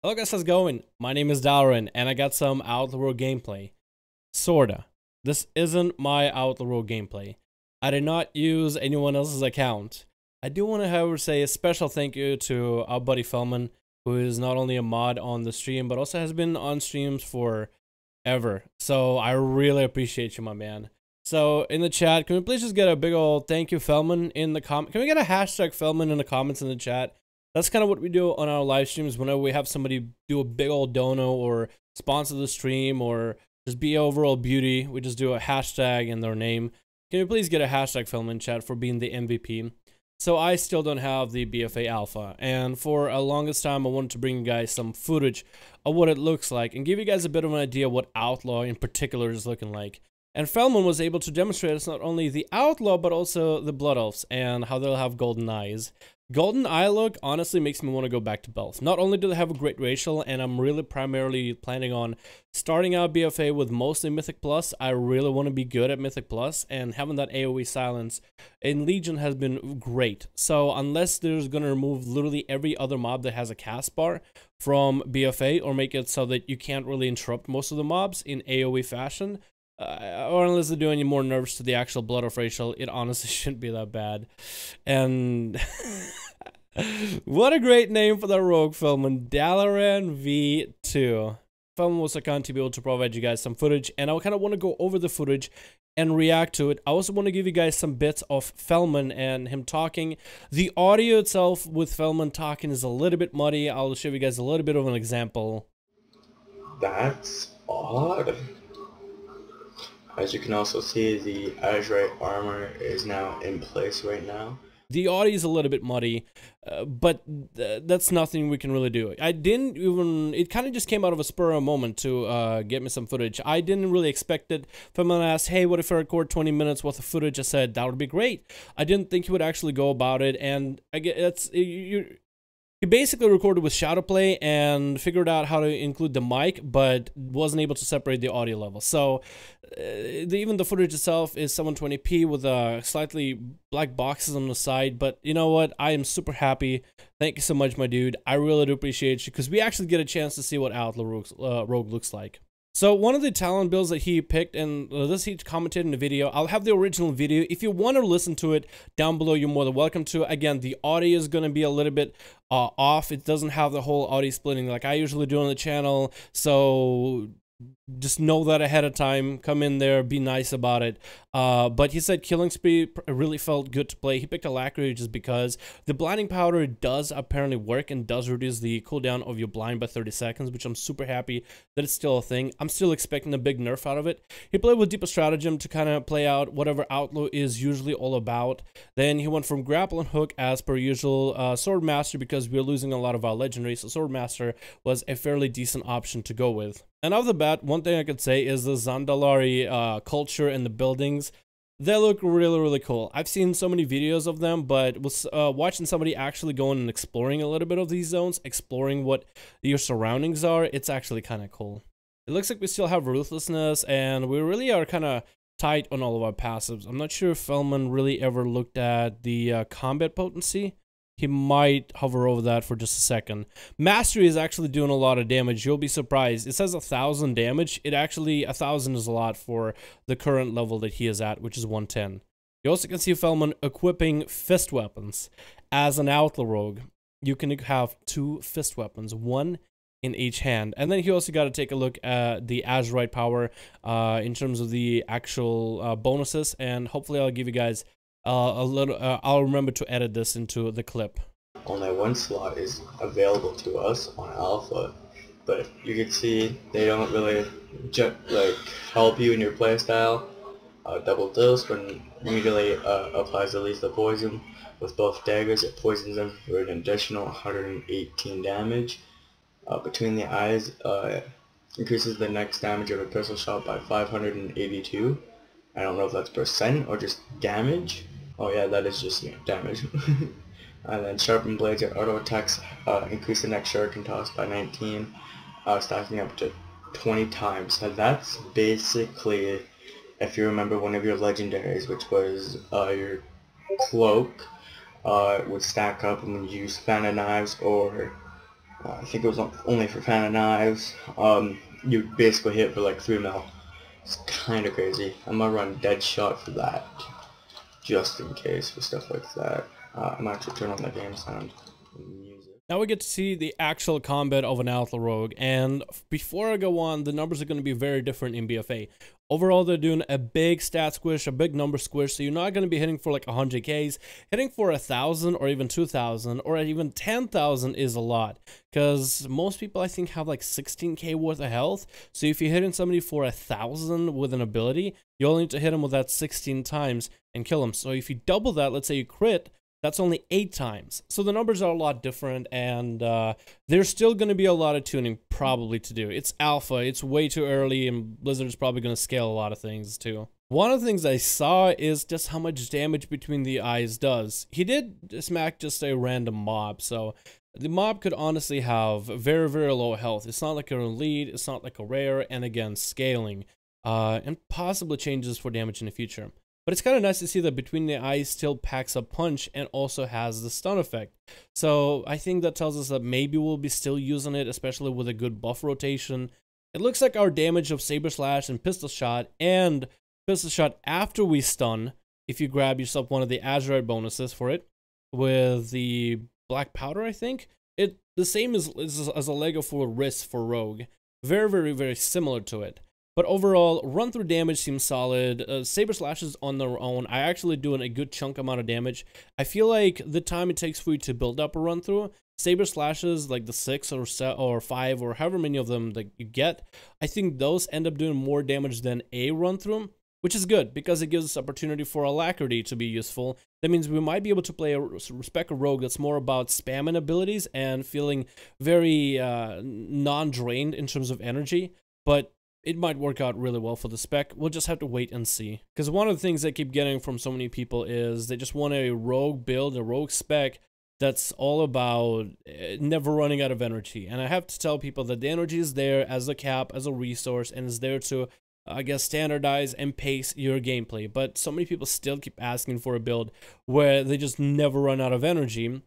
Hello guys, how's it going? My name is Dalrin, and I got some Outlaw Rogue gameplay. Sorta. This isn't my Outlaw Rogue gameplay. I did not use anyone else's account. I do want to, however, say a special thank you to our buddy Felman, who is not only a mod on the stream, but also has been on streams for ever. So I really appreciate you, my man. So in the chat, can we please just get a big old thank you, Felman, in the comment? Can we get a hashtag Felman in the comments in the chat? That's kind of what we do on our live streams whenever we have somebody do a big old dono or sponsor the stream or just be overall beauty. We just do a hashtag and their name. Can you please get a hashtag Film in chat for being the MVP? So I still don't have the BFA Alpha, and for a longest time I wanted to bring you guys some footage of what it looks like and give you guys a bit of an idea what Outlaw in particular is looking like. And Felman was able to demonstrate us not only the Outlaw but also the Blood Elves and how they'll have golden eyes. Golden eye look honestly makes me want to go back to both. Not only do they have a great racial, and I'm really primarily planning on starting out BFA with mostly Mythic Plus. I really want to be good at Mythic Plus, and having that AoE silence in Legion has been great. So unless there's going to remove literally every other mob that has a cast bar from BFA, or make it so that you can't really interrupt most of the mobs in AoE fashion, or unless they're doing you more nervous to the actual Blood of racial, it honestly shouldn't be that bad. And what a great name for the rogue film, Dalaran V2. Film was so kind to be able to provide you guys some footage, and I kind of want to go over the footage and react to it. I also want to give you guys some bits of Felman and him talking. The audio itself with Felman talking is a little bit muddy. I'll show you guys a little bit of an example. That's odd. As you can also see, the Azure armor is now in place right now. The audio is a little bit muddy, but that's nothing we can really do. I didn't even, it kind of just came out of a spur of a moment to get me some footage. I didn't really expect it. Someone asked, hey, what if I record 20 minutes worth of footage? I said, that would be great. I didn't think he would actually go about it, and I get it's he basically recorded with Shadowplay and figured out how to include the mic, but wasn't able to separate the audio level. So even the footage itself is 720p with slightly black boxes on the side. But you know what? I am super happy. Thank you so much, my dude. I really do appreciate you, because we actually get a chance to see what Outlaw Rogue looks like. So one of the talent builds that he picked, and this he commented in the video, I'll have the original video. If you want to listen to it down below, you're more than welcome to. Again, the audio is going to be a little bit off. It doesn't have the whole audio splitting like I usually do on the channel. So just know that ahead of time. Come in there, be nice about it. But he said killing speed really felt good to play. He picked Alacrity just because the blinding powder does apparently work and does reduce the cooldown of your blind by 30 seconds, which I'm super happy that it's still a thing. I'm still expecting a big nerf out of it. He played with Deeper Stratagem to kind of play out whatever Outlaw is usually all about. Then he went from Grapple and Hook as per usual. Sword Master, because we're losing a lot of our legendaries, so Sword Master was a fairly decent option to go with. And off the bat, one thing I could say is the Zandalari culture and the buildings. They look really, really cool. I've seen so many videos of them, but was watching somebody actually going and exploring a little bit of these zones, exploring what your surroundings are, it's actually kind of cool. It looks like we still have Ruthlessness, and we really are kind of tight on all of our passives. I'm not sure if Felman really ever looked at the combat potency. He might hover over that for just a second. Mastery is actually doing a lot of damage. You'll be surprised. It says 1,000 damage. It actually, 1,000 is a lot for the current level that he is at, which is 110. You also can see Felman equipping fist weapons. As an Outlaw Rogue, you can have 2 fist weapons, 1 in each hand. And then he also got to take a look at the Azurite power in terms of the actual bonuses. And hopefully I'll give you guys I'll remember to edit this into the clip. Only one slot is available to us on Alpha, but you can see they don't really help you in your playstyle. Double dose when immediately applies the lethal poison. With both daggers, it poisons them for an additional 118 damage. Between the eyes, increases the next damage of a pistol shot by 582. I don't know if that's percent or just damage. Oh yeah, that is just damage. And then sharpened blades at auto attacks increase the next shuriken toss by 19, stacking up to 20 times. So that's basically, if you remember one of your legendaries, which was your cloak, would stack up when you use fan of knives or I think it was only for fan of knives. You basically hit for like 3 mil. It's kind of crazy. I'm gonna run dead shot for that, just in case for stuff like that. I'm actually turn on the game sound and music. Now we get to see the actual combat of an Outlaw Rogue, and before I go on, the numbers are going to be very different in BFA. Overall, they're doing a big stat squish, a big number squish, so you're not going to be hitting for like 100Ks. Hitting for 1,000 or even 2,000 or even 10,000 is a lot, because most people I think have like 16K worth of health, so if you're hitting somebody for 1,000 with an ability, you only need to hit them with that 16 times and kill them. So if you double that, let's say you crit, that's only 8 times. So the numbers are a lot different, and there's still going to be a lot of tuning probably to do. It's alpha, it's way too early, and Blizzard is probably going to scale a lot of things too. One of the things I saw is just how much damage between the eyes does. He did smack just a random mob, so the mob could honestly have very, very low health. It's not like an elite, it's not like a rare, and again, scaling, and possibly changes for damage in the future. But it's kind of nice to see that between the eyes still packs a punch and also has the stun effect. So I think that tells us that maybe we'll be still using it, especially with a good buff rotation. It looks like our damage of Saber Slash and Pistol Shot after we stun, if you grab yourself one of the Azurite bonuses for it, with the Black Powder, I think, the same as a Lego for wrist for Rogue. Very, very, very similar to it. But overall, run-through damage seems solid. Saber Slashes on their own are actually doing a good chunk amount of damage. I feel like the time it takes for you to build up a run-through, Saber Slashes, like the 6 or 5 or however many of them that you get, I think those end up doing more damage than a run-through, which is good because it gives us opportunity for Alacrity to be useful. That means we might be able to play a spec of Rogue that's more about spamming abilities and feeling very non-drained in terms of energy, but it might work out really well for the spec. We'll just have to wait and see. Because one of the things I keep getting from so many people is they just want a Rogue build, a Rogue spec that's all about never running out of energy. And I have to tell people that the energy is there as a cap, as a resource, and is there to, I guess, standardize and pace your gameplay. But so many people still keep asking for a build where they just never run out of energy.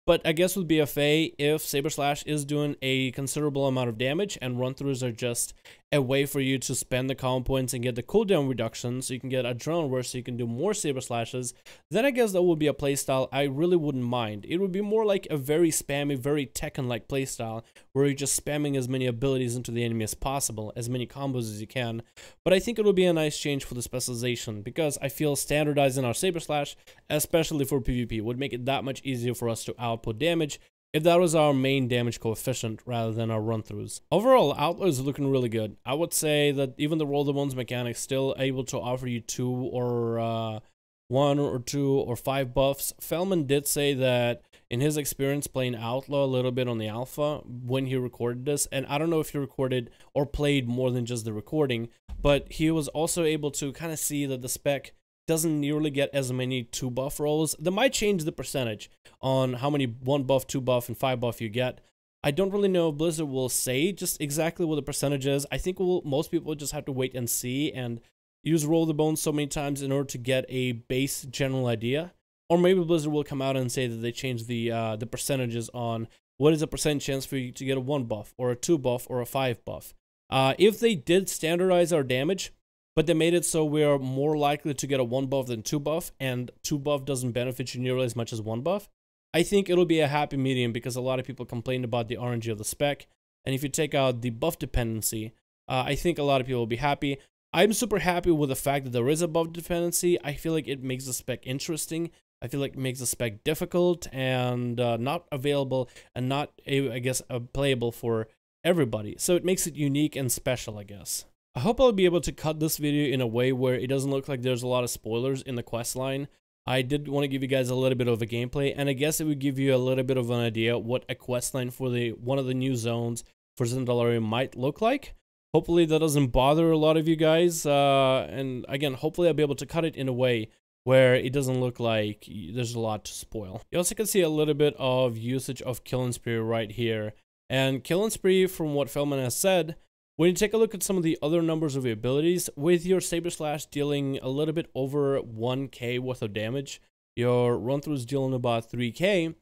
But I guess with BFA, if Saber Slash is doing a considerable amount of damage and run-throughs are just a way for you to spend the common points and get the cooldown reduction so you can get Adrenaline Rush so you can do more Saber Slashes, then I guess that would be a playstyle I really wouldn't mind. It would be more like a very spammy, very Tekken-like playstyle where you're just spamming as many abilities into the enemy as possible, as many combos as you can. But I think it would be a nice change for the specialization because I feel standardizing our Saber Slash, especially for PvP, would make it that much easier for us to output damage if that was our main damage coefficient rather than our run-throughs. Overall, Outlaw is looking really good. I would say that even the roll the bones mechanic still able to offer you 2 or 1 or 2 or 5 buffs. Feldman did say that in his experience playing Outlaw a little bit on the alpha when he recorded this, and I don't know if he recorded or played more than just the recording, but he was also able to kind of see that the spec doesn't nearly get as many 2 buff rolls. That might change the percentage on how many 1 buff, 2 buff, and 5 buff you get. I don't really know if Blizzard will say just exactly what the percentage is. I think most people just have to wait and see and use Roll the Bones so many times in order to get a base general idea. Or maybe Blizzard will come out and say that they changed the percentages on what is a percent chance for you to get a 1 buff, or a 2 buff, or a 5 buff. If they did standardize our damage, but they made it so we're more likely to get a 1 buff than 2 buff, and 2 buff doesn't benefit you nearly as much as 1 buff, I think it'll be a happy medium because a lot of people complained about the RNG of the spec, and if you take out the buff dependency, I think a lot of people will be happy. I'm super happy with the fact that there is a buff dependency. I feel like it makes the spec interesting. I feel like it makes the spec difficult and not available and not, I guess, playable for everybody. So it makes it unique and special, I guess. I hope I'll be able to cut this video in a way where it doesn't look like there's a lot of spoilers in the quest line. I did want to give you guys a little bit of a gameplay, and I guess it would give you a little bit of an idea what a quest line for one of the new zones for Zendalaria might look like. Hopefully that doesn't bother a lot of you guys, and again, hopefully I'll be able to cut it in a way where it doesn't look like there's a lot to spoil. You also can see a little bit of usage of Killing Spree right here, and Killing Spree, from what Feldman has said, when you take a look at some of the other numbers of your abilities, with your Saber Slash dealing a little bit over 1k worth of damage, your run-through is dealing about 3k,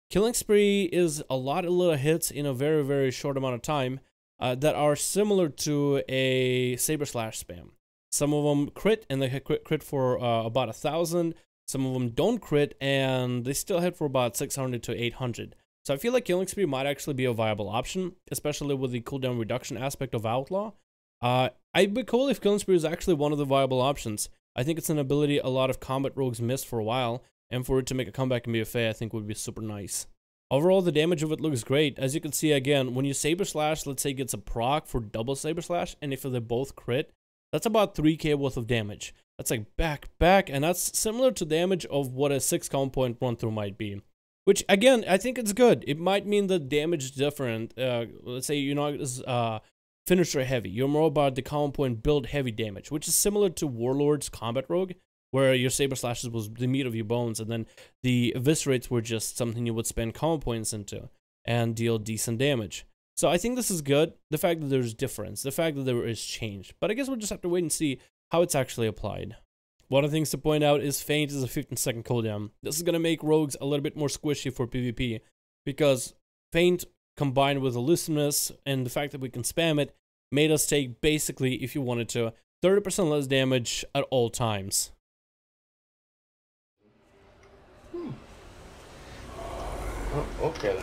Killing Spree is a lot of little hits in a very, very short amount of time that are similar to a Saber Slash spam. Some of them crit, and they crit for about 1,000. Some of them don't crit, and they still hit for about 600 to 800. So I feel like Killing Spree might actually be a viable option, especially with the cooldown reduction aspect of Outlaw. I'd be cool if Killing Spree is actually one of the viable options. I think it's an ability a lot of combat rogues missed for a while, and for it to make a comeback in BFA, I think would be super nice. Overall, the damage of it looks great. As you can see, again, when you Saber Slash, let's say gets a proc for double Saber Slash, and if they both crit, that's about 3k worth of damage. That's like back, and that's similar to damage of what a 6 count point run through might be. Which, again, I think it's good. It might mean the damage is different. Let's say you're not as finisher heavy. You're more about the count point build heavy damage, which is similar to Warlord's Combat Rogue, where your Saber Slashes was the meat of your bones, and then the Eviscerates were just something you would spend count points into and deal decent damage. So I think this is good, the fact that there's difference, the fact that there is change. But I guess we'll just have to wait and see how it's actually applied. One of the things to point out is Feint is a 15-second cooldown. This is going to make rogues a little bit more squishy for PvP, because Feint combined with elusiveness and the fact that we can spam it made us take, basically, if you wanted to, 30% less damage at all times. Oh, okay.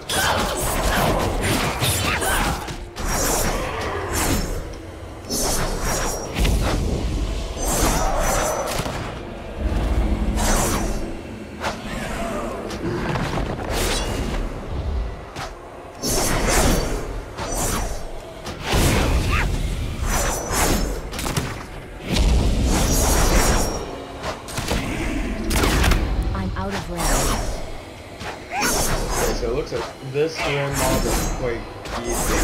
So it looks like this here mob is quite easy.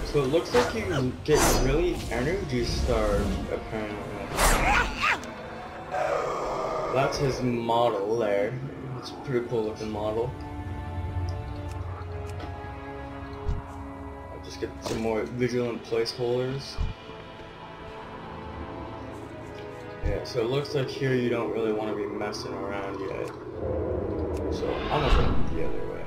So it looks like you get really energy starved, apparently. That's his model there. It's a pretty cool looking model. I'll just get some more vigilant placeholders. Yeah, so it looks like here you don't really want to be messing around yet. So I'm gonna go the other way.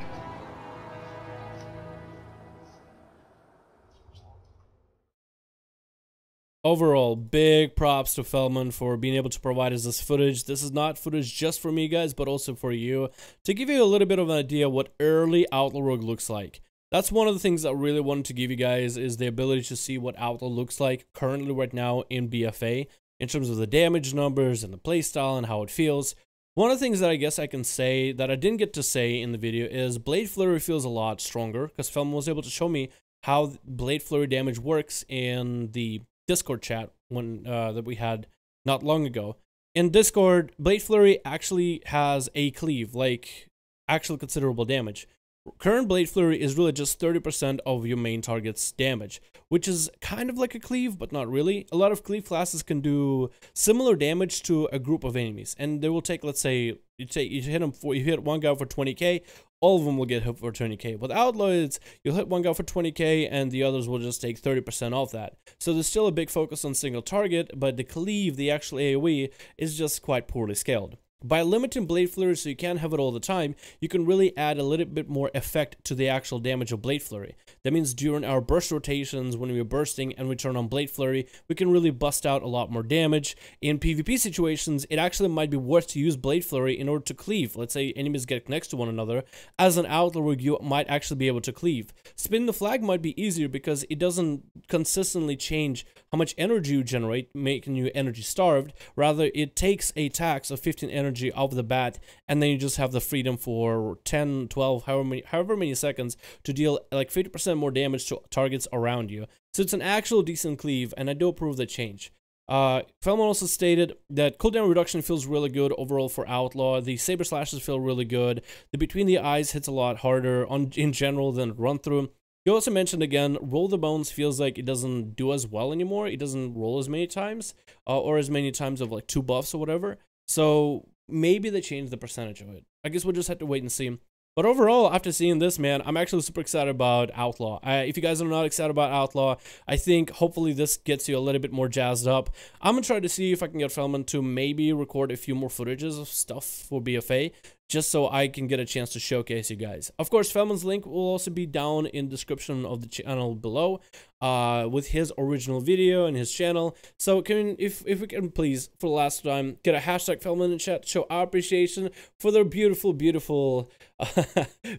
Overall, big props to Feldman for being able to provide us this footage. This is not footage just for me, guys, but also for you, to give you a little bit of an idea what early Outlaw Rogue looks like. That's one of the things I really wanted to give you guys, is the ability to see what Outlaw looks like currently right now in BFA, in terms of the damage numbers and the playstyle and how it feels. One of the things that I guess I can say that I didn't get to say in the video is Blade Flurry feels a lot stronger, because Feldman was able to show me how Blade Flurry damage works in the Discord chat when that we had not long ago. In Discord, Blade Flurry actually has a cleave, like actual considerable damage. Current Blade Flurry is really just 30% of your main target's damage, which is kind of like a cleave, but not really. A lot of cleave classes can do similar damage to a group of enemies, and they will take, let's say, you hit one guy for 20k, all of them will get hit for 20k. With Outlaw, it's you'll hit one guy for 20k, and the others will just take 30% off that. So there's still a big focus on single target, but the cleave, the actual AoE, is just quite poorly scaled. By limiting Blade Flurry so you can't have it all the time, you can really add a little bit more effect to the actual damage of Blade Flurry. That means during our burst rotations, when we're bursting and we turn on Blade Flurry, we can really bust out a lot more damage. In PvP situations, it actually might be worth to use Blade Flurry in order to cleave. Let's say enemies get next to one another. As an Outlaw Rogue, you might actually be able to cleave. Spin the Flag might be easier because it doesn't consistently change how much energy you generate, making you energy starved. Rather, it takes a tax of 15 energy off the bat, and then you just have the freedom for 10, 12, however many seconds to deal like 50% more damage to targets around you. So it's an actual decent cleave, and I do approve the change. Feldman also stated that cooldown reduction feels really good overall for Outlaw. The Saber Slashes feel really good. The Between the Eyes hits a lot harder in general than Run Through. He also mentioned again, Roll the Bones feels like it doesn't do as well anymore. It doesn't roll as many times, or as many times of like 2 buffs or whatever. So maybe they changed the percentage of it. I guess we'll just have to wait and see. But overall, after seeing this, man, I'm actually super excited about Outlaw. If you guys are not excited about Outlaw, I think hopefully this gets you a little bit more jazzed up. I'm gonna try to see if I can get Feldman to maybe record a few more footages of stuff for BFA, just so I can get a chance to showcase you guys. Of course, Feldman's link will also be down in the description of the channel below, with his original video and his channel. So if we can please, for the last time, get a hashtag Feldman in chat, show our appreciation for their beautiful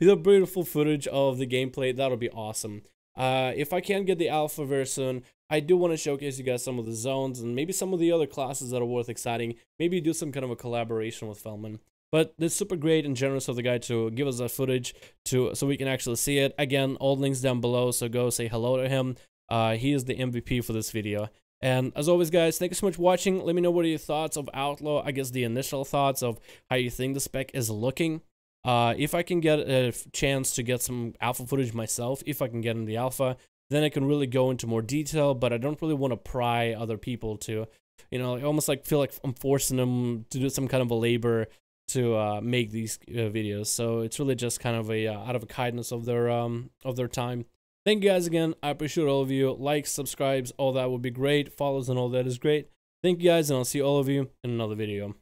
the beautiful footage of the gameplay. That'll be awesome. If I can get the alpha very soon, I do want to showcase you guys some of the zones and maybe some of the other classes that are worth exciting. Maybe do some kind of a collaboration with Feldman. But it's super great and generous of the guy to give us that footage so we can actually see it. Again, all links down below, so go say hello to him. He is the MVP for this video. And as always, guys, thank you so much for watching. Let me know what are your thoughts of Outlaw. I guess the initial thoughts of how you think the spec is looking. If I can get a chance to get some alpha footage myself, if I can get in the alpha, then I can really go into more detail. But I don't really want to pry other people to, you know, almost like feel like I'm forcing them to do some kind of a labor to make these videos. So it's really just kind of a out of a kindness of their time. Thank you guys again. I appreciate all of you. Likes, subscribes, all that would be great. Follows and all that is great. Thank you guys, and I'll see all of you in another video.